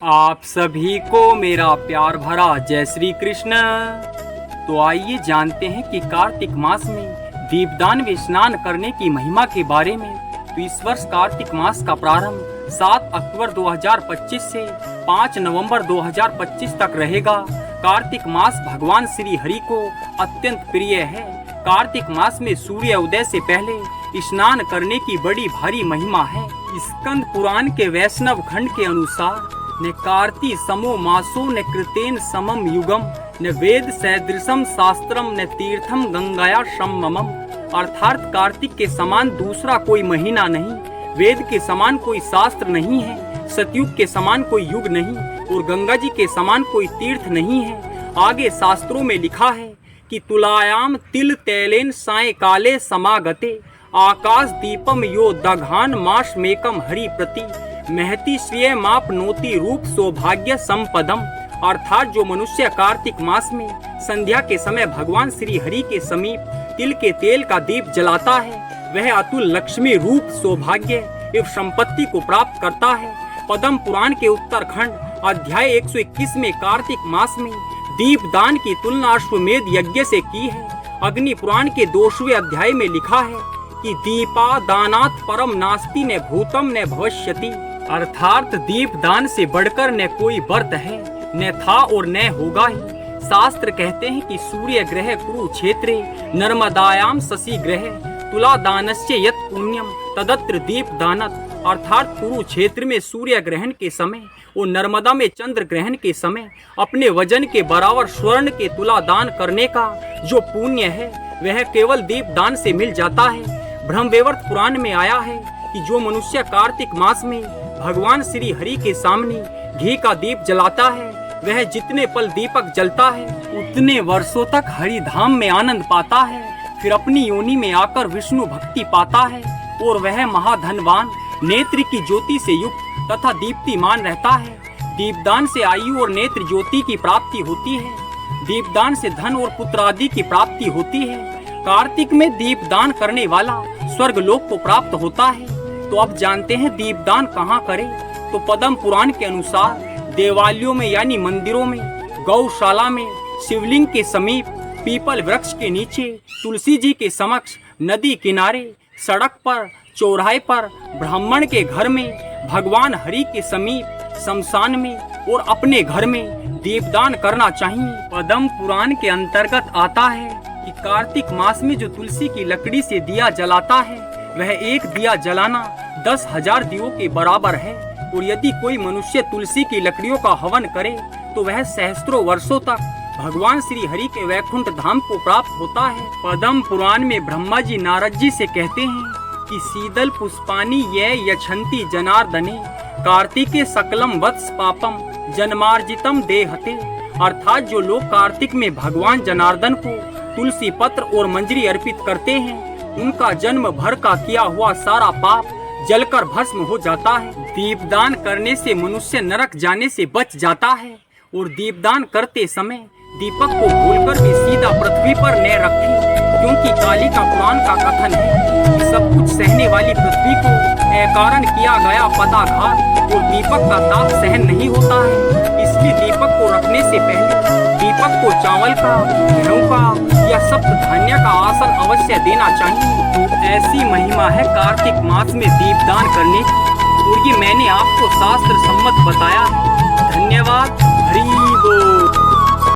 आप सभी को मेरा प्यार भरा जय श्री कृष्ण। तो आइए जानते हैं कि कार्तिक मास में दीपदान व स्नान करने की महिमा के बारे में। तो इस वर्ष कार्तिक मास का प्रारंभ 7 अक्टूबर 2025 से 5 नवंबर 2025 तक रहेगा। कार्तिक मास भगवान श्री हरि को अत्यंत प्रिय है। कार्तिक मास में सूर्य उदय से पहले स्नान करने की बड़ी भारी महिमा है। स्कंद पुराण के वैष्णव खंड के अनुसार न कार्ति समो मासो न कृतेन समम युगम न वेद सदृशम शास्त्रम न तीर्थम गंगाया सममम। अर्थात कार्तिक के समान दूसरा कोई महीना नहीं, वेद के समान कोई शास्त्र नहीं है, सतयुग के समान कोई युग नहीं और गंगा जी के समान कोई तीर्थ नहीं है। आगे शास्त्रों में लिखा है कि तुलायाम तिल तैलेन साय काले समागते आकाश दीपम यो दघान मास मेकम हरि प्रति महति श्रेय माप नोति रूप सौभाग्य संपदम। अर्थात जो मनुष्य कार्तिक मास में संध्या के समय भगवान श्री हरि के समीप तिल के तेल का दीप जलाता है, वह अतुल लक्ष्मी रूप सौभाग्य एवं संपत्ति को प्राप्त करता है। पद्म पुराण के उत्तरखंड अध्याय 121 में कार्तिक मास में दीप दान की तुलना अश्वमेध यज्ञ से की है। अग्नि पुराण के 2वें अध्याय में लिखा है कि दीपा दानात परम नास्ति न भूतम न भविष्यति। अर्थात दीप दान से बढ़कर न कोई व्रत है, न था और न होगा ही। शास्त्र कहते हैं कि सूर्य ग्रह कुरुक्षेत्रे नर्मदायाम शशि ग्रह तुला दानस्य यत् पुण्यम तदत्र दीप दानत। अर्थात कुरुक्षेत्र में सूर्य ग्रहण के समय और नर्मदा में चंद्र ग्रहण के समय अपने वजन के बराबर स्वर्ण के तुला दान करने का जो पुण्य है वह केवल दीप दान से मिल जाता है। ब्रह्मवैवर्त पुराण में आया है कि जो मनुष्य कार्तिक मास में भगवान श्री हरि के सामने घी का दीप जलाता है, वह जितने पल दीपक जलता है उतने वर्षों तक हरि धाम में आनंद पाता है, फिर अपनी योनि में आकर विष्णु भक्ति पाता है और वह महाधनवान नेत्र की ज्योति से युक्त तथा दीप्तिमान रहता है। दीपदान से आयु और नेत्र ज्योति की प्राप्ति होती है। दीपदान से धन और पुत्र आदि की प्राप्ति होती है। कार्तिक में दीपदान करने वाला स्वर्ग लोक को प्राप्त होता है। तो अब जानते हैं दीपदान कहाँ करें। तो पद्म पुराण के अनुसार देवालयों में यानी मंदिरों में, गौशाला में, शिवलिंग के समीप, पीपल वृक्ष के नीचे, तुलसी जी के समक्ष, नदी किनारे, सड़क पर, चौराहे पर, ब्राह्मण के घर में, भगवान हरि के समीप, शमशान में और अपने घर में दीपदान करना चाहिए। पद्म पुराण के अंतर्गत आता है कि कार्तिक मास में जो तुलसी की लकड़ी से दिया जलाता है वह एक दिया जलाना 10,000 दियों के बराबर है। और यदि कोई मनुष्य तुलसी की लकड़ियों का हवन करे तो वह सहस्त्रों वर्षों तक भगवान श्री हरि के वैकुंठ धाम को प्राप्त होता है। पद्म पुराण में ब्रह्मा जी नारद जी से कहते हैं कि शीतल पुष्पानी ये यछन्ति जनार्दने कार्तिके सकलम वत्स पापम जन्मार्जितम देहते। अर्थात जो लोग कार्तिक में भगवान जनार्दन को तुलसी पत्र और मंजरी अर्पित करते हैं उनका जन्म भर का किया हुआ सारा पाप जलकर भस्म हो जाता है। दीपदान करने से मनुष्य नरक जाने से बच जाता है। और दीपदान करते समय दीपक को भूलकर भी सीधा पृथ्वी पर न रखें, क्योंकि कालिका पुराण का कथन है कि सब कुछ सहने वाली पृथ्वी को अकारण किया गया पदाघात और दीपक का ताप सहन नहीं होता है। इसलिए दीपक को रखने से पहले दीपक को चावल का, गेहूं का या सप्त धान्य का आसन अवश्य देना चाहिए। तो ऐसी महिमा है कार्तिक मास में दीपदान करने की और ये मैंने आपको शास्त्र सम्मत बताया है।